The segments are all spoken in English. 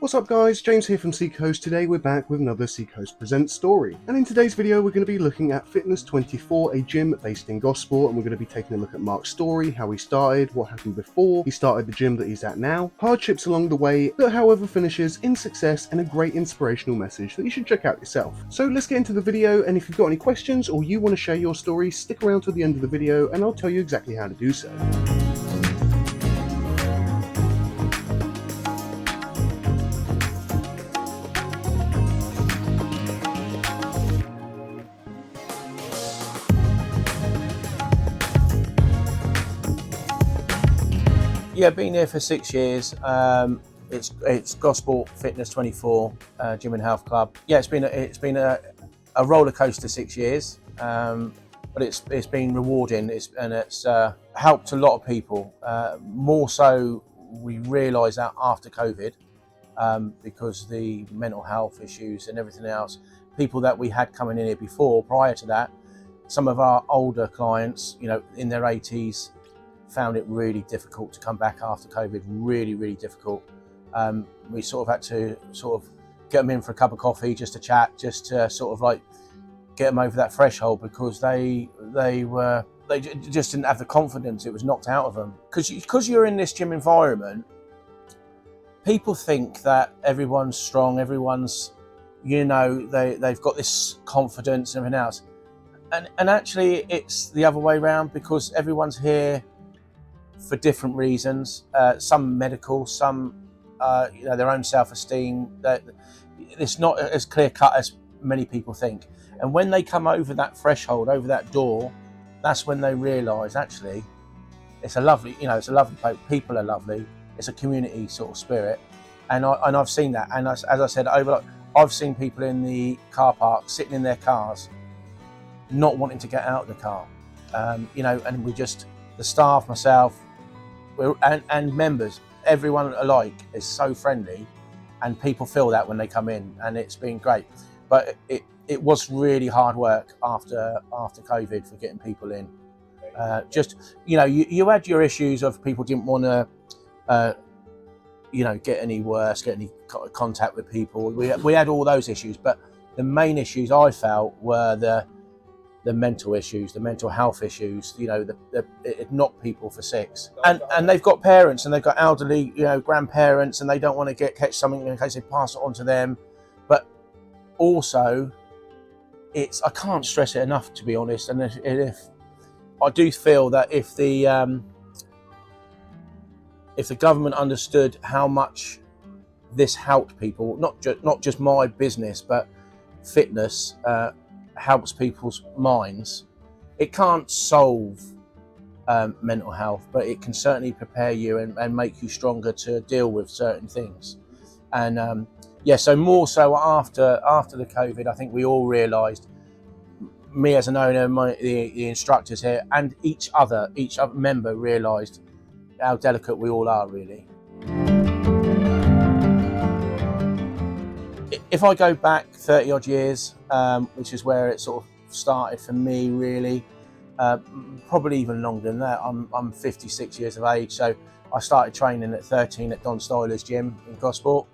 What's up guys, James here from SeekaHost. Today we're back with another SeekaHost Presents story. And in today's video we're going to be looking at Fitness 24, a gym based in Gosport, and we're going to be taking a look at Mark's story, how he started, what happened before he started the gym that he's at now, hardships along the way, that however finishes in success, and a great inspirational message that you should check out yourself. So let's get into the video, and if you've got any questions or you want to share your story, stick around to the end of the video and I'll tell you exactly how to do so. Yeah, been here for 6 years. It's Gosport Fitness 24 Gym and Health Club. Yeah, it's been a roller coaster 6 years, but it's been rewarding. It's helped a lot of people. More so, we realised that after COVID, because the mental health issues and everything else. People that we had coming in here before, prior to that, some of our older clients, in their 80s. Found it really difficult to come back after COVID, really difficult. We sort of had to get them in for a cup of coffee, just to chat, just to get them over that threshold, because they just didn't have the confidence. It was knocked out of them. Because you're in this gym environment, people think that everyone's strong, everyone's, they've got this confidence and everything else. And actually it's the other way around, because everyone's here for different reasons, some medical, some their own self-esteem. That it's not as clear cut as many people think. And when they come over that threshold, over that door, that's when they realise actually it's a lovely, it's a lovely place. People are lovely. It's a community sort of spirit, and I've seen that. And as I said, I've seen people in the car park sitting in their cars, not wanting to get out of the car. And the staff, myself, and members, everyone alike is so friendly, and people feel that when they come in, and it's been great. But it was really hard work after COVID for getting people in. You had your issues of people didn't want to get any worse, get any contact with people. We had all those issues, but the main issues I felt were the mental issues, the mental health issues. It knocked people for six, and they've got parents, and they've got elderly, grandparents, and they don't want to catch something in case they pass it on to them. But also, I can't stress it enough, to be honest. And if I do feel that if the government understood how much this helped people, not just my business, but fitness. Helps people's minds. It can't solve mental health, but it can certainly prepare you and make you stronger to deal with certain things. And so more so after the COVID, I think we all realised, me as an owner, the instructors here, and each other member realised how delicate we all are, really. If I go back 30 odd years, which is where it sort of started for me, really, probably even longer than that. I'm 56 years of age, so I started training at 13 at Don Styler's gym in Gosport,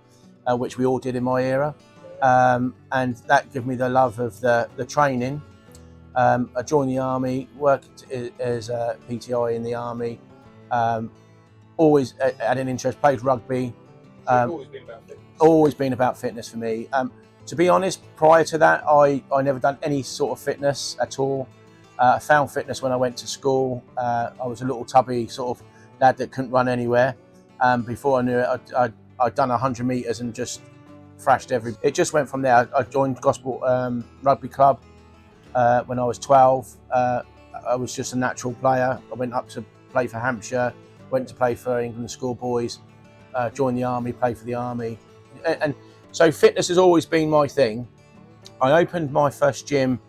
which we all did in my era, and that gave me the love of the training. I joined the army, worked as a PTI in the army, always had an interest, played rugby. Always been about fitness for me. To be honest, prior to that, I never done any sort of fitness at all. I found fitness when I went to school. I was a little tubby sort of lad that couldn't run anywhere. Before I knew it, I'd done 100 metres and just thrashed It just went from there. I joined Gosport Rugby Club when I was 12. I was just a natural player. I went up to play for Hampshire, went to play for England schoolboys, joined the army, played for the army. And so fitness has always been my thing. I opened my first gym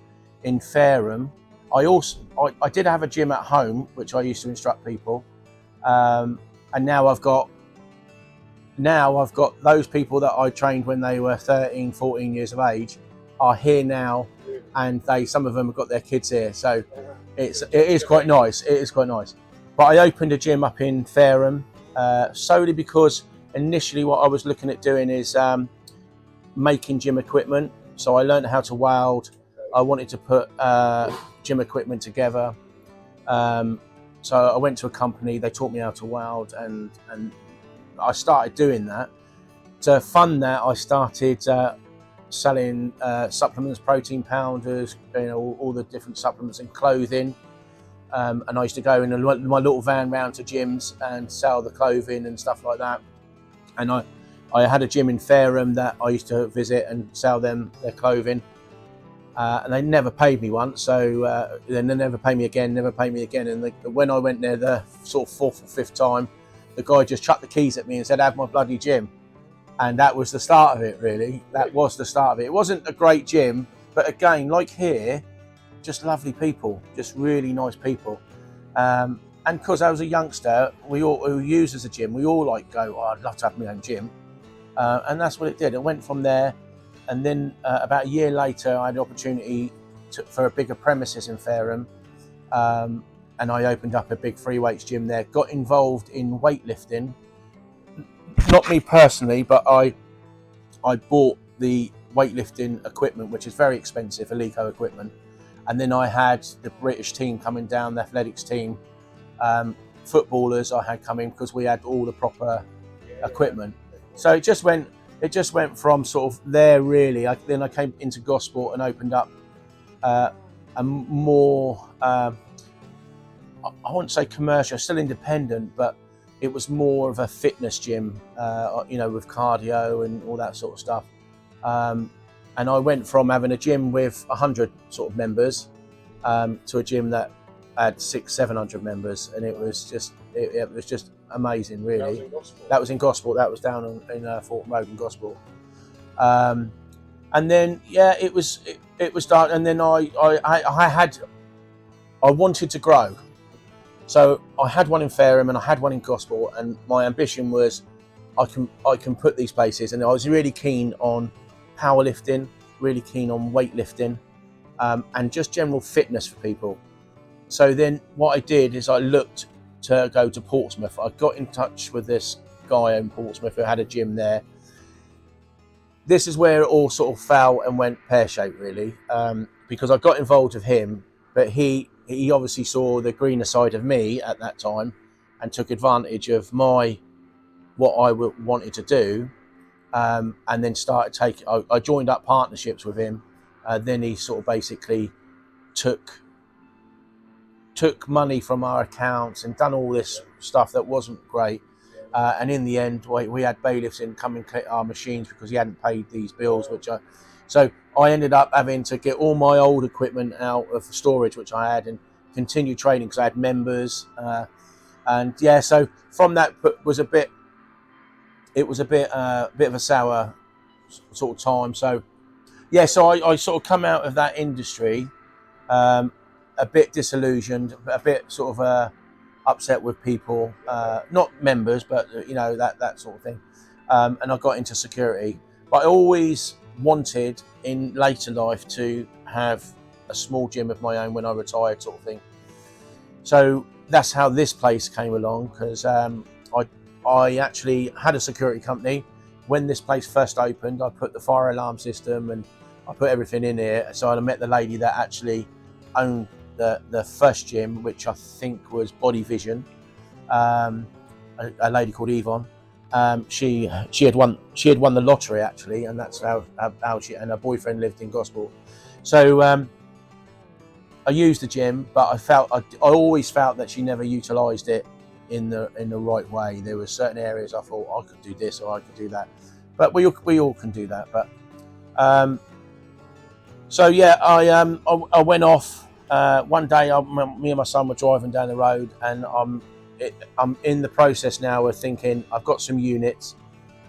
in Fareham. I did have a gym at home, which I used to instruct people. And now I've got those people that I trained when they were 13, 14 years of age are here now, and some of them have got their kids here. So it is quite nice. It is quite nice. But I opened a gym up in Fareham solely because initially what I was looking at doing is making gym equipment. So I learned how to weld. I wanted to put gym equipment together. So I went to a company, they taught me how to weld, and I started doing that. To fund that, I started selling supplements, protein powders, all the different supplements and clothing. And I used to go in my little van round to gyms and sell the clothing and stuff like that. And I had a gym in Fareham that I used to visit and sell them their clothing. And they never paid me once, so then they never paid me again. And when I went there the sort of fourth or fifth time, the guy just chucked the keys at me and said, "Have my bloody gym." And that was the start of it, really. That was the start of it. It wasn't a great gym, but again, like here, just lovely people, just really nice people. And because I was a youngster, we used as a gym, we all like go, "Oh, I'd love to have my own gym." And that's what it did. It went from there. And then about a year later, I had the opportunity for a bigger premises in Fareham. And I opened up a big free weights gym there, got involved in weightlifting. Not me personally, but I bought the weightlifting equipment, which is very expensive, Eleiko equipment. And then I had the British team coming down, the athletics team, footballers I had coming, because we had all the proper equipment. So it just went from sort of there, really. Then I came into Gosport and opened up a more, I wouldn't say commercial, still independent, but it was more of a fitness gym, with cardio and all that sort of stuff. And I went from having a gym with 100 sort of members to a gym that had 600-700 members, and it was just amazing, really. That was in Gosport. That was down in Thornton Road in Gosport. And then it was dark. And then I wanted to grow, so I had one in Fareham and I had one in Gosport, and my ambition was I can put these places. And I was really keen on powerlifting, really keen on weightlifting, and just general fitness for people. So then what I did is I looked to go to Portsmouth. I got in touch with this guy in Portsmouth who had a gym there. This is where it all sort of fell and went pear-shaped, really, because I got involved with him, but he obviously saw the greener side of me at that time and took advantage of what I wanted to do, and then started I joined up partnerships with him. Then he sort of basically took money from our accounts and done all this stuff that wasn't great. And in the end, we had bailiffs in come and collect our machines because he hadn't paid these bills, so I ended up having to get all my old equipment out of storage, which I had, and continue training because I had members. So from that it was a bit of a sour sort of time. So I sort of come out of that industry, a bit disillusioned, a bit sort of upset with people, not members, but that sort of thing. And I got into security, but I always wanted in later life to have a small gym of my own when I retired, sort of thing. So that's how this place came along, because I actually had a security company. When this place first opened, I put the fire alarm system and I put everything in here. So I met the lady that actually owned the first gym, which I think was Body Vision, a lady called Yvonne. She had won the lottery, actually, and that's how she and her boyfriend lived in Gosport. So I used the gym, but I always felt that she never utilised it in the right way. There were certain areas I thought I could do this or I could do that, but we all can do that. But I went off. One day, me and my son were driving down the road, and I'm in the process now of thinking I've got some units.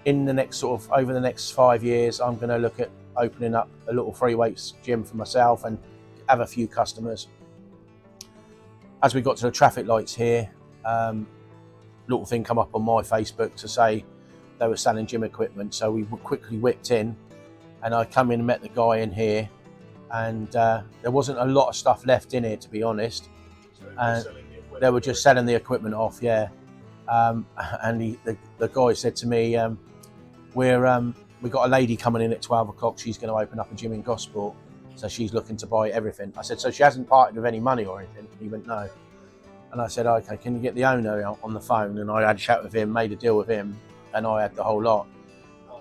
In the next over the next 5 years, I'm going to look at opening up a little free weights gym for myself and have a few customers. As we got to the traffic lights here, little thing come up on my Facebook to say they were selling gym equipment. So we quickly whipped in, and I come in and met the guy in here. And there wasn't a lot of stuff left in here, to be honest. They were just selling the equipment off, yeah. And the guy said to me, we got a lady coming in at 12 o'clock. She's going to open up a gym in Gosport. So she's looking to buy everything. I said, so she hasn't parted with any money or anything? He went, no. And I said, okay, can you get the owner out on the phone? And I had a chat with him, made a deal with him, and I had the whole lot.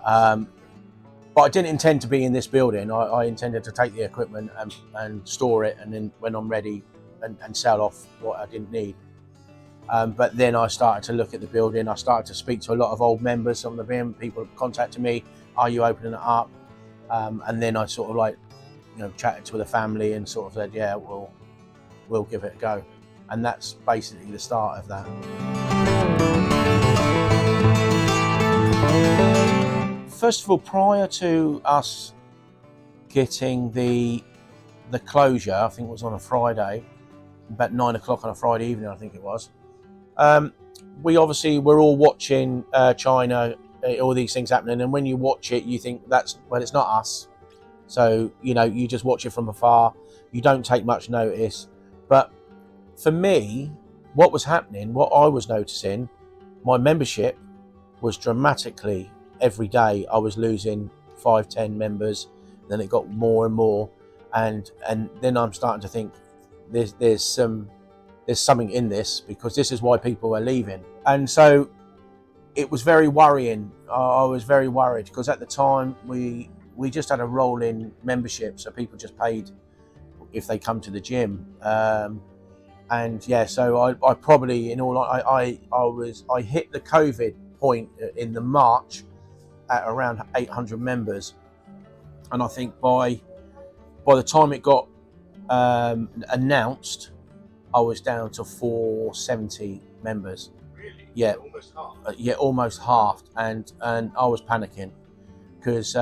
But I didn't intend to be in this building. I intended to take the equipment and store it, and then when I'm ready and sell off what I didn't need. But then I started to look at the building. I started to speak to a lot of old members on the BIM. People contacted me, are you opening it up? And then I sort of like, chatted to the family and sort of said, yeah, we'll give it a go. And that's basically the start of that. First of all, prior to us getting the closure, I think it was on a Friday, about 9 o'clock on a Friday evening, I think it was. We obviously were all watching China, all these things happening, and when you watch it, you think it's not us. So, you just watch it from afar. You don't take much notice. But for me, what was happening, what I was noticing, my membership was dramatically, every day I was losing 5-10 members. Then it got more and more. And then I'm starting to think there's something in this, because this is why people are leaving. And so it was very worrying. I was very worried because at the time we just had a rolling membership, so people just paid if they come to the gym. And yeah, so I probably, in all, I hit the COVID point in the March at around 800 members, and I think by the time it got announced, I was down to 470 members. Really? Yeah, Almost half. Yeah, almost halved, and I was panicking because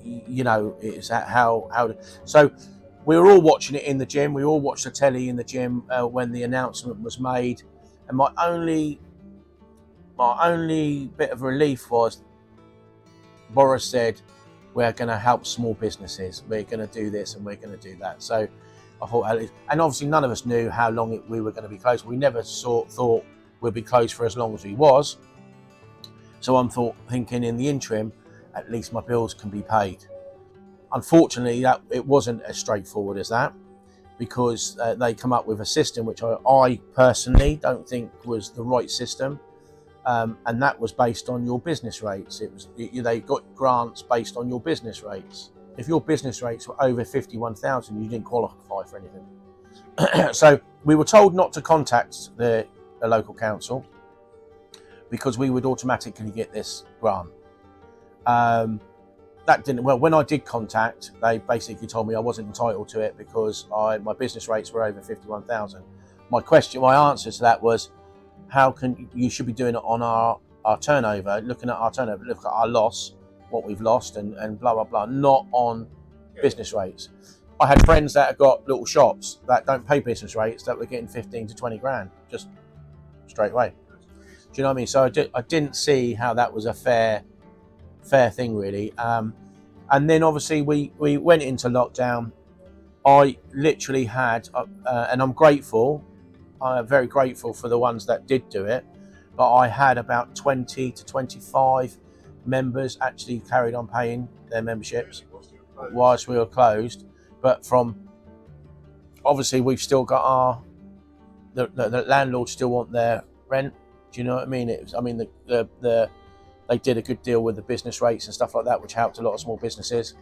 it's how. So we were all watching it in the gym. We all watched the telly in the gym when the announcement was made, and my only bit of relief was Boris said, we're going to help small businesses. We're going to do this and we're going to do that. So I thought, and obviously none of us knew how long we were going to be closed. We never thought we'd be closed for as long as we was. So I'm thinking in the interim, at least my bills can be paid. Unfortunately, it wasn't as straightforward as that, because they come up with a system which I personally don't think was the right system. And that was based on your business rates. They got grants based on your business rates. If your business rates were over 51,000, you didn't qualify for anything. So we were told not to contact the local council because we would automatically get this grant. That didn't, well, when I did contact, they basically told me I wasn't entitled to it because my business rates were over 51,000. My answer to that was, how can you should be doing it on our turnover, looking at our turnover, look at our loss, what we've lost, and blah blah blah, not on business rates. I had friends that have got little shops that don't pay business rates that were getting 15 to 20 grand just straight away. Do you know what I mean? So I didn't see how that was a fair thing, really. And then obviously we went into lockdown. I literally had, and I'm grateful. I'm very grateful for the ones that did do it, but I had about 20 to 25 members actually carried on paying their memberships whilst we were closed. But obviously we've still got the landlords still want their rent. Do you know what I mean? They did a good deal with the business rates and stuff like that, which helped a lot of small businesses.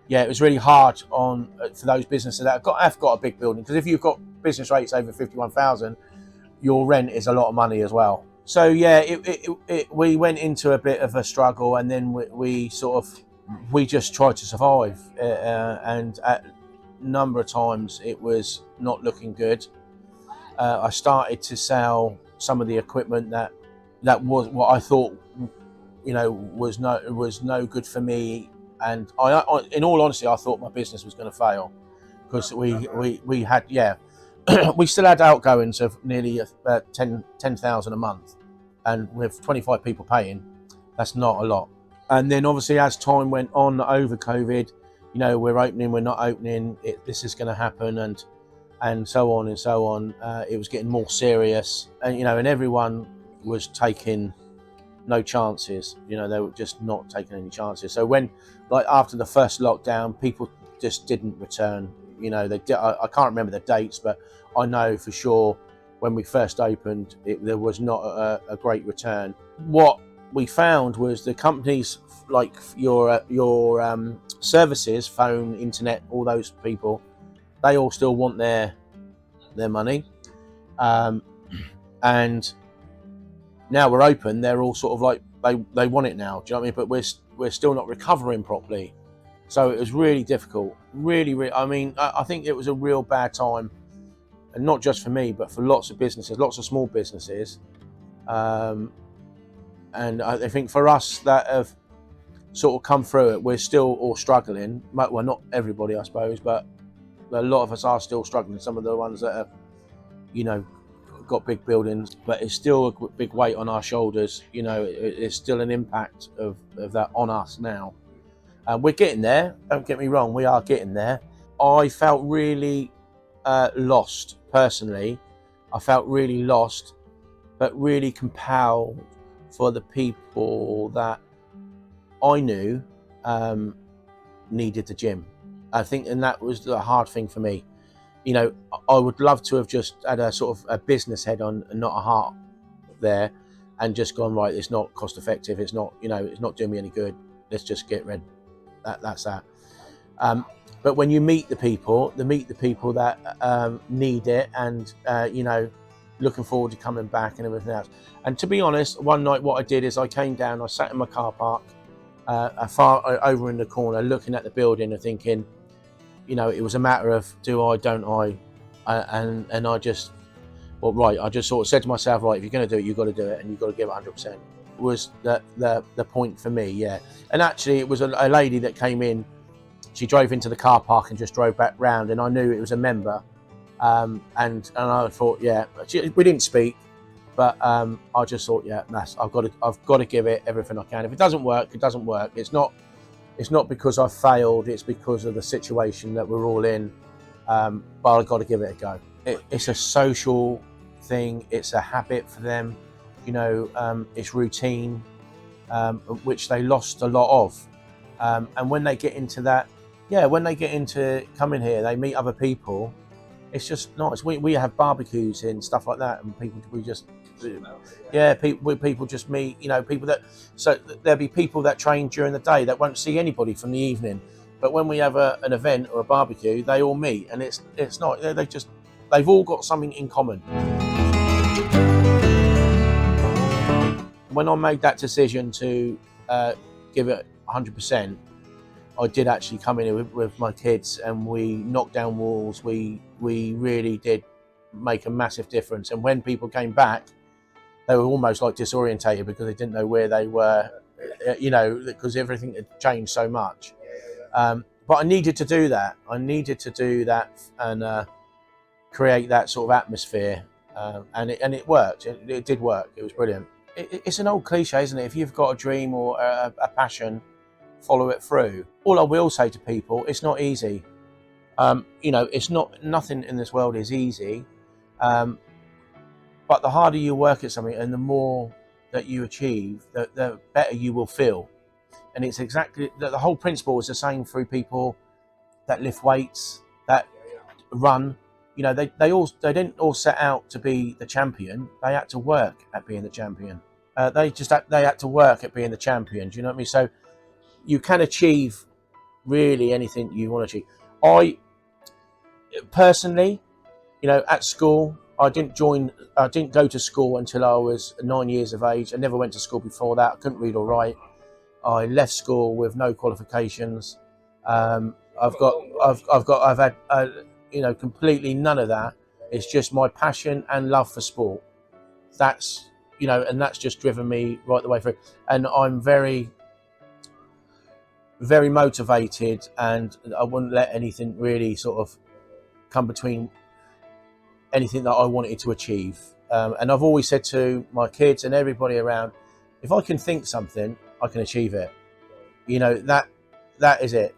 Yeah, it was really hard for those businesses that have got a big building, because if you've got business rates over 51,000, your rent is a lot of money as well. So yeah, we went into a bit of a struggle, and then we just tried to survive, and at a number of times it was not looking good. I started to sell some of the equipment that was what I thought, was no good for me. And I, in all honesty, I thought my business was going to fail, because we had, we still had outgoings of nearly 10,000 a month, and with 25 people paying, that's not a lot. And then obviously as time went on over COVID, we're opening, we're not opening, this is going to happen, and and so on and so on. It was getting more serious, and and everyone was taking no chances. They were just not taking any chances. So when, like, after the first lockdown, people just didn't return. They did, I can't remember the dates, but I know for sure when we first opened, there was not a great return. What we found was the companies like your services, phone, internet, all those people, they all still want their money, and now we're open, they're all sort of like they want it now. Do you know what I mean? But we're still not recovering properly, so it was really difficult. Really, I mean, I think it was a real bad time, and not just for me, but for lots of businesses, lots of small businesses. And I think for us that have sort of come through it, we're still all struggling. Well, not everybody, I suppose, but a lot of us are still struggling. Some of the ones that have, got big buildings, but it's still a big weight on our shoulders. It's still an impact of that on us now. We're getting there, don't get me wrong, we are getting there. I felt really lost, personally. I felt really lost, but really compelled for the people that I knew needed the gym. I think, and that was the hard thing for me. I would love to have just had a sort of a business head on and not a heart there, and just gone, right, it's not cost effective, it's not, it's not doing me any good, let's just get rid. That's that. But when you meet the people that need it, and looking forward to coming back and everything else. And to be honest, one night what I did is I came down, I sat in my car park, far over in the corner, looking at the building and thinking, it was a matter of do I, don't I, and I just, I just sort of said to myself, right, if you're going to do it, you've got to do it, and you've got to give it 100%. Was the point for me, yeah. And actually, it was a lady that came in. She drove into the car park and just drove back round, and I knew it was a member. And I thought, yeah, we didn't speak, but I just thought, yeah, I've got to give it everything I can. If it doesn't work, it doesn't work. It's not because I failed. It's because of the situation that we're all in. But I've got to give it a go. It's a social thing. It's a habit for them. It's routine, which they lost a lot of. And when they get into that, when they get into coming here, they meet other people. It's just nice. We have barbecues and stuff like that, and people just meet. People that, so there'll be people that train during the day that won't see anybody from the evening, but when we have an event or a barbecue, they all meet, and it's not. They've all got something in common. When I made that decision to give it 100%, I did actually come in with my kids, and we knocked down walls. We really did make a massive difference. And when people came back, they were almost like disorientated because they didn't know where they were, because everything had changed so much. But I needed to do that. And create that sort of atmosphere. And it worked. It did work. It was brilliant. It's an old cliche, isn't it? If you've got a dream or a passion, follow it through. All I will say to people, it's not easy. It's nothing in this world is easy. But the harder you work at something and the more that you achieve, the better you will feel. And it's exactly the whole principle is the same through people that lift weights, that run. They didn't all set out to be the champion. They had to work at being the champion. They had to work at being the champion. Do you know what I mean? So you can achieve really anything you want to achieve. I personally, at school, I didn't go to school until I was 9 years of age. I never went to school before that. I couldn't read or write. I left school with no qualifications. I've had completely none of that. It's just my passion and love for sport. That's and that's just driven me right the way through. And I'm very, very motivated, and I wouldn't let anything really sort of come between anything that I wanted to achieve. And I've always said to my kids and everybody around, if I can think something, I can achieve it. That is it.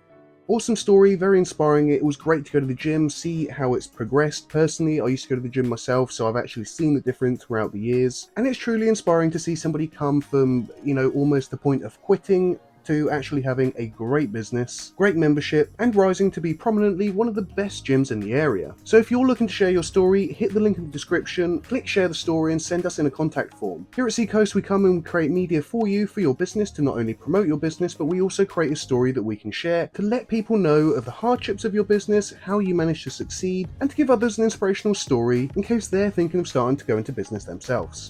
Awesome story, very inspiring. It was great to go to the gym, see how it's progressed. Personally, I used to go to the gym myself, so I've actually seen the difference throughout the years. And it's truly inspiring to see somebody come from, almost the point of quitting to actually having a great business, great membership, and rising to be prominently one of the best gyms in the area. So if you're looking to share your story, hit the link in the description, click share the story, and send us in a contact form. Here at SeekaHost, we come and create media for you, for your business, to not only promote your business, but we also create a story that we can share to let people know of the hardships of your business, how you managed to succeed, and to give others an inspirational story in case they're thinking of starting to go into business themselves.